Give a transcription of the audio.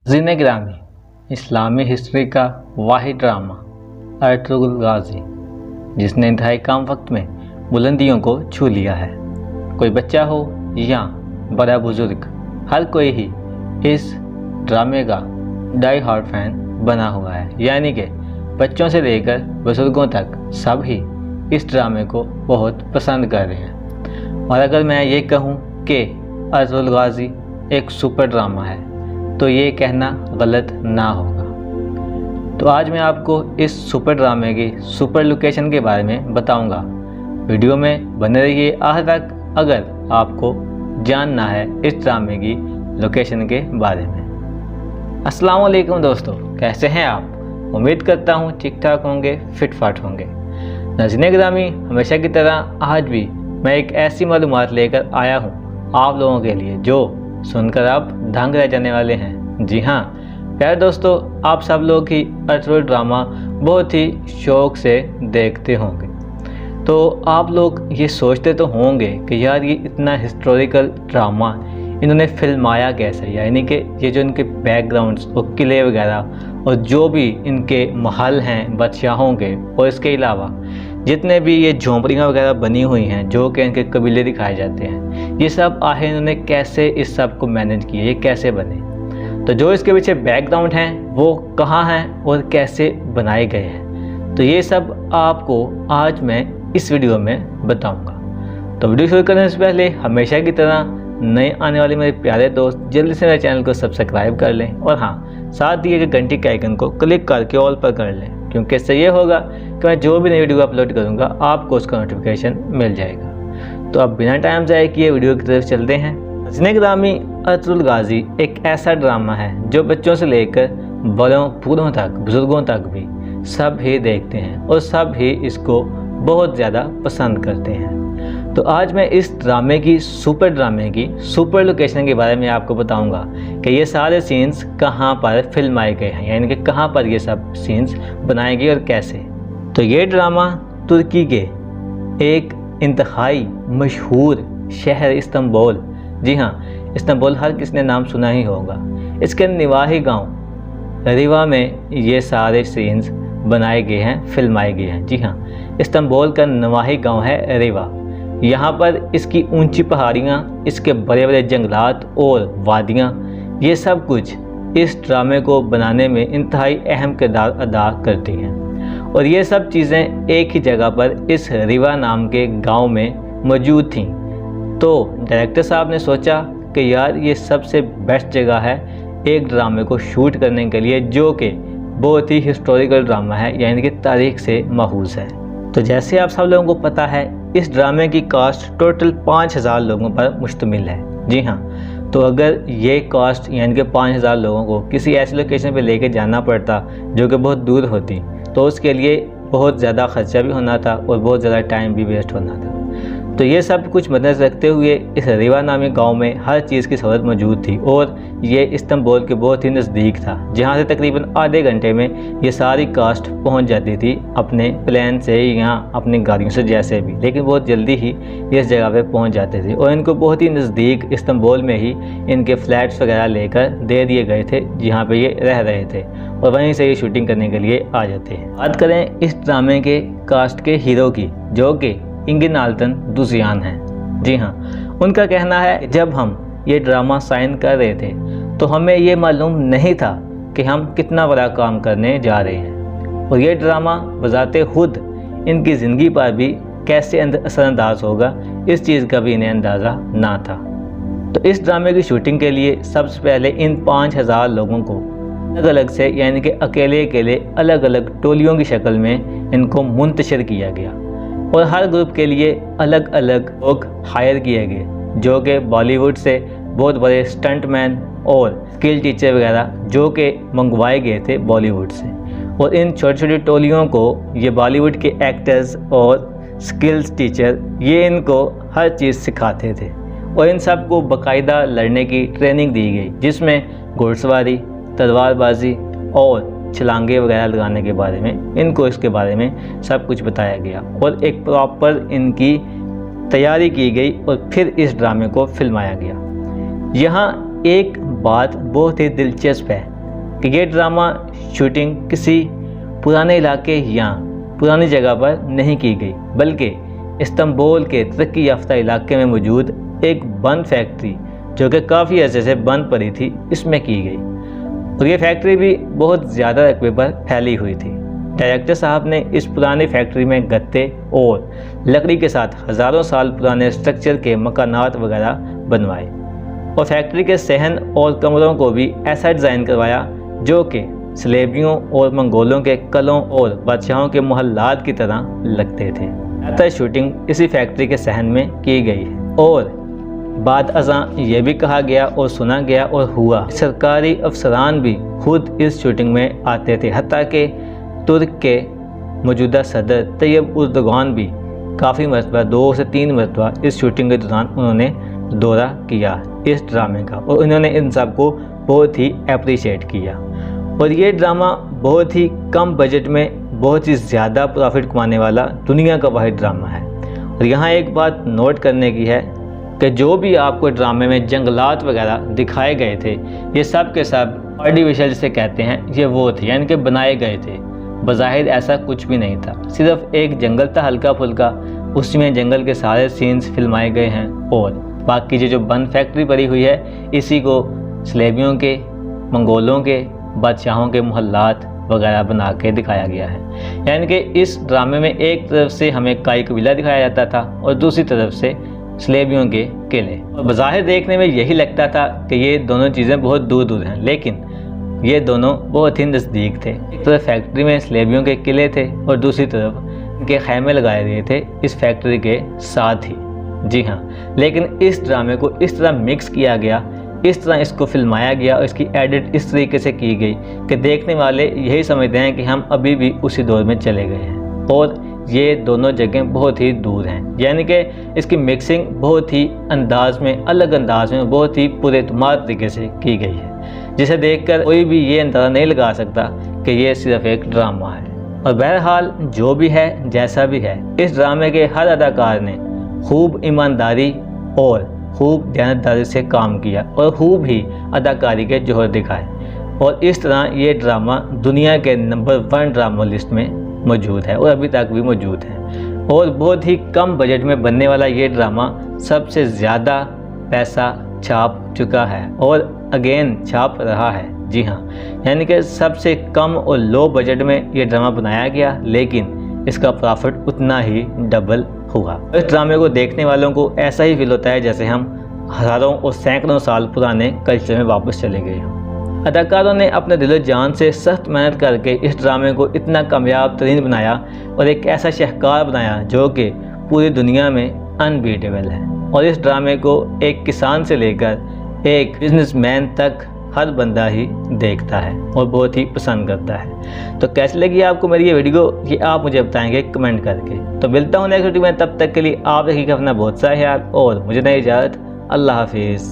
ज़िन गिरामी इस्लामी हिस्ट्री का वाहिद drama Ertugrul Ghazi जिसने इंतहाई कम वक्त में बुलंदियों को छू लिया है। कोई बच्चा हो या बड़ा बुजुर्ग, हर कोई ही इस ड्रामे का डाई हार्ड फैन बना हुआ है। यानी कि बच्चों से लेकर बुजुर्गों तक सब ही इस ड्रामे को बहुत पसंद कर रहे हैं। और अगर मैं ये कहूँ कि अर्तुगरुल गाज़ी एक सुपर ड्रामा है तो ये कहना गलत ना होगा। तो आज मैं आपको इस सुपर ड्रामे की सुपर लोकेशन के बारे में बताऊंगा। वीडियो में बने रहिए आखिर तक अगर आपको जानना है इस ड्रामे की लोकेशन के बारे में। अस्सलाम वालेकुम दोस्तों, कैसे हैं आप? उम्मीद करता हूँ ठीक ठाक होंगे, फिट फाट होंगे। ज़िन गिरामी हमेशा की तरह आज भी मैं एक ऐसी मालूमात लेकर आया हूँ आप लोगों के लिए जो सुनकर आप दंग रह जाने वाले हैं। जी हाँ प्यारे दोस्तों, आप सब लोग ही अर्तुगरुल ड्रामा बहुत ही शौक़ से देखते होंगे। तो आप लोग ये सोचते तो होंगे कि यार ये इतना हिस्टोरिकल ड्रामा इन्होंने फिल्माया कैसे, यानी कि ये जो इनके बैकग्राउंड्स और किले वगैरह और जो भी इनके महल हैं बादशाहों के, और इसके अलावा जितने भी ये झोंपड़ियाँ वगैरह बनी हुई हैं जो कि इनके कबीले दिखाए जाते हैं, ये सब आखिर इन्होंने कैसे इस सब को मैनेज किया, ये कैसे बने। तो जो इसके पीछे बैकग्राउंड हैं वो कहाँ हैं और कैसे बनाए गए हैं, तो ये सब आपको आज मैं इस वीडियो में बताऊंगा। तो वीडियो शुरू करने से पहले हमेशा की तरह नए आने वाले मेरे प्यारे दोस्त जल्दी से मेरे चैनल को सब्सक्राइब कर लें और हाँ साथ दिए गए घंटी के आइकन को क्लिक करके ऑल पर कर लें, क्योंकि इससे ये होगा कि मैं जो भी नई वीडियो अपलोड करूँगा आपको उसका नोटिफिकेशन मिल जाएगा। तो अब बिना टाइम ज़ाया किए वीडियो की तरफ चलते हैं। ज़िन गिरामी अर्तुगरुल गाज़ी एक ऐसा ड्रामा है जो बच्चों से लेकर बड़ों बूढ़ों तक, बुज़ुर्गों तक भी सब ही देखते हैं और सब ही इसको बहुत ज़्यादा पसंद करते हैं। तो आज मैं इस ड्रामे की सुपर लोकेशन के बारे में आपको बताऊंगा कि ये सारे सीन्स कहाँ पर फिल्माए गए हैं, यानी कि कहाँ पर ये सब सीन्स बनाए गए और कैसे। तो ये ड्रामा तुर्की के एक इंतहाई मशहूर शहर इस्तांबुल, जी हाँ इस्तांबुल हर किसी ने नाम सुना ही होगा, इसके निवाही गांव रिवा में ये सारे सीन्स बनाए गए हैं, फिल्माए गए हैं। जी हाँ इस्तांबुल का नवाही गांव है रिवा। यहाँ पर इसकी ऊंची पहाड़ियाँ, इसके बड़े बड़े जंगलात और वादियाँ, ये सब कुछ इस ड्रामे को बनाने में इंतहाई अहम किरदार अदा करती हैं। और ये सब चीज़ें एक ही जगह पर इस रिवा नाम के गांव में मौजूद थीं। तो डायरेक्टर साहब ने सोचा कि यार ये सबसे बेस्ट जगह है एक ड्रामे को शूट करने के लिए जो कि बहुत ही हिस्टोरिकल ड्रामा है, यानी कि तारीख से महफूज है। तो जैसे आप सब लोगों को पता है इस ड्रामे की कास्ट टोटल 5000 लोगों पर मुश्तमिल है। जी हाँ, तो अगर ये कास्ट यानी कि 5000 लोगों को किसी ऐसी लोकेशन पे लेके जाना पड़ता जो कि बहुत दूर होती, तो उसके लिए बहुत ज़्यादा ख़र्चा भी होना था और बहुत ज़्यादा टाइम भी वेस्ट होना था। तो ये सब कुछ मद्देनज़र रखते हुए इस रिवा नामी गांव में हर चीज़ की सहूलत मौजूद थी और ये इस्तांबुल के बहुत ही नज़दीक था, जहां से तकरीबन आधे घंटे में ये सारी कास्ट पहुंच जाती थी अपने प्लेन से या अपनी गाड़ियों से जैसे भी, लेकिन बहुत जल्दी ही इस जगह पे पहुंच जाते थे। और इनको बहुत ही नज़दीक इस्तांबुल में ही इनके फ्लैट्स वगैरह लेकर दे दिए गए थे जहाँ पर ये रह रहे थे और वहीं से ये शूटिंग करने के लिए आ जाते हैं। बात करें इस ड्रामे के कास्ट के हीरो की, जो कि इंगिन आल्तन दुसियान हैं। जी हाँ, उनका कहना है जब हम ये ड्रामा साइन कर रहे थे तो हमें ये मालूम नहीं था कि हम कितना बड़ा काम करने जा रहे हैं और ये ड्रामा बजाते खुद इनकी ज़िंदगी पर भी कैसे असरअंदाज होगा इस चीज़ का भी इन्हें अंदाज़ा ना था। तो इस ड्रामे की शूटिंग के लिए सबसे पहले इन 5000 लोगों को अलग अलग से, यानी कि अकेले अकेले अलग अलग टोलियों की शक्ल में इनको मुंतशिर किया गया और हर ग्रुप के लिए अलग अलग लोग हायर किए गए जो कि बॉलीवुड से बहुत बड़े स्टंटमैन और स्किल टीचर वगैरह जो कि मंगवाए गए थे बॉलीवुड से। और इन छोटी छोटी टोलियों को ये बॉलीवुड के एक्टर्स और स्किल्स टीचर ये इनको हर चीज़ सिखाते थे और इन सब को बाकायदा लड़ने की ट्रेनिंग दी गई, जिसमें घुड़सवारी, तलवारबाजी और छलांगे वगैरह लगाने के बारे में इनको इसके बारे में सब कुछ बताया गया और एक प्रॉपर इनकी तैयारी की गई और फिर इस ड्रामे को फिल्माया गया। यहाँ एक बात बहुत ही दिलचस्प है कि ये ड्रामा शूटिंग किसी पुराने इलाके या पुरानी जगह पर नहीं की गई, बल्कि इस्तांबुल के तरक्की याफ्ता इलाके में मौजूद एक बंद फैक्ट्री जो कि काफ़ी अर्से से बंद पड़ी थी, इसमें की गई। और ये फैक्ट्री भी बहुत ज़्यादा रकबे पर फैली हुई थी। डायरेक्टर साहब ने इस पुरानी फैक्ट्री में गत्ते और लकड़ी के साथ हज़ारों साल पुराने स्ट्रक्चर के मकानात वगैरह बनवाए और फैक्ट्री के सहन और कमरों को भी ऐसा डिज़ाइन करवाया जो कि सलेबियों और मंगोलों के कलों और बादशाहों के मोहल्लात की तरह लगते थे। ज़्यादातर शूटिंग इसी फैक्ट्री के सहन में की गई है और बाद अज़ां ये भी कहा गया और सुना गया और हुआ, सरकारी अफसरान भी खुद इस शूटिंग में आते थे। हत्ता कि तुर्क के मौजूदा सदर तैयब उर्दगान भी काफ़ी मरतबा 2 से 3 मरतबा इस शूटिंग के दौरान उन्होंने दौरा किया इस ड्रामे का और उन्होंने इन सब को बहुत ही अप्रिशिएट किया। और ये ड्रामा बहुत ही कम बजट में बहुत ही ज़्यादा प्रॉफिट कमाने वाला दुनिया का वाहिद ड्रामा है। और यहाँ एक बात नोट करने की है कि जो भी आपको ड्रामे में जंगलात वगैरह दिखाए गए थे, ये सब के सब आर्टिफिशियल जिसे कहते हैं, ये वो थे, यानी कि बनाए गए थे। बज़ाहिर ऐसा कुछ भी नहीं था, सिर्फ एक जंगल था हल्का फुल्का, उसमें जंगल के सारे सीन्स फिल्माए गए हैं और बाकी जो बंद फैक्ट्री पड़ी हुई है इसी को सलेबियों के, मंगोलों के, बादशाहों के मोहल्लात वगैरह बना के दिखाया गया है। यानी कि इस ड्रामे में एक तरफ से हमें काई कबीला दिखाया जाता था और दूसरी तरफ से सलेबियों के किले। और बज़ाहिर देखने में यही लगता था कि ये दोनों चीज़ें बहुत दूर दूर हैं, लेकिन ये दोनों बहुत ही नज़दीक थे। एक तरफ फैक्ट्री में सलेबियों के किले थे और दूसरी तरफ इनके खैमे लगाए गए थे इस फैक्ट्री के साथ ही। जी हाँ, लेकिन इस ड्रामे को इस तरह मिक्स किया गया, इस तरह इसको फिल्माया गया और इसकी एडिट इस तरीके से की गई कि देखने वाले यही समझते हैं कि हम अभी भी उसी दौर में चले गए हैं और ये दोनों जगह बहुत ही दूर हैं। यानी कि इसकी मिक्सिंग बहुत ही अंदाज में, अलग अंदाज में, बहुत ही पुरएतमाद तरीके से की गई है, जिसे देखकर कोई भी ये अंदाज़ा नहीं लगा सकता कि ये सिर्फ एक ड्रामा है। और बहरहाल जो भी है, जैसा भी है, इस ड्रामे के हर अदाकार ने खूब ईमानदारी और खूब दयानतदारी से काम किया और खूब ही अदाकारी के जोहर दिखाए और इस तरह ये ड्रामा दुनिया के नंबर 1 ड्रामा लिस्ट में मौजूद है और अभी तक भी मौजूद है। और बहुत ही कम बजट में बनने वाला ये ड्रामा सबसे ज़्यादा पैसा छाप चुका है और अगेन छाप रहा है। जी हाँ, यानी कि सबसे कम और लो बजट में ये ड्रामा बनाया गया, लेकिन इसका प्रॉफिट उतना ही डबल हुआ। इस ड्रामे को देखने वालों को ऐसा ही फील होता है जैसे हम हज़ारों और सैकड़ों साल पुराने कल्चर में वापस चले गए हों। अदाकारों ने अपने दिलो जान से सख्त मेहनत करके इस ड्रामे को इतना कामयाब तरीन बनाया और एक ऐसा शाहकार बनाया जो कि पूरी दुनिया में अनबीटेबल है। और इस ड्रामे को एक किसान से लेकर एक बिजनेसमैन तक हर बंदा ही देखता है और बहुत ही पसंद करता है। तो कैसी लगी आपको मेरी ये वीडियो, ये आप मुझे बताएंगे कमेंट करके। तो मिलता हूँ नेक्स्ट वीडियो में, तब तक के लिए आप रखिएगा अपना बहुत सा ख्याल और मुझे दें इजाज़त। अल्लाह हाफिज़।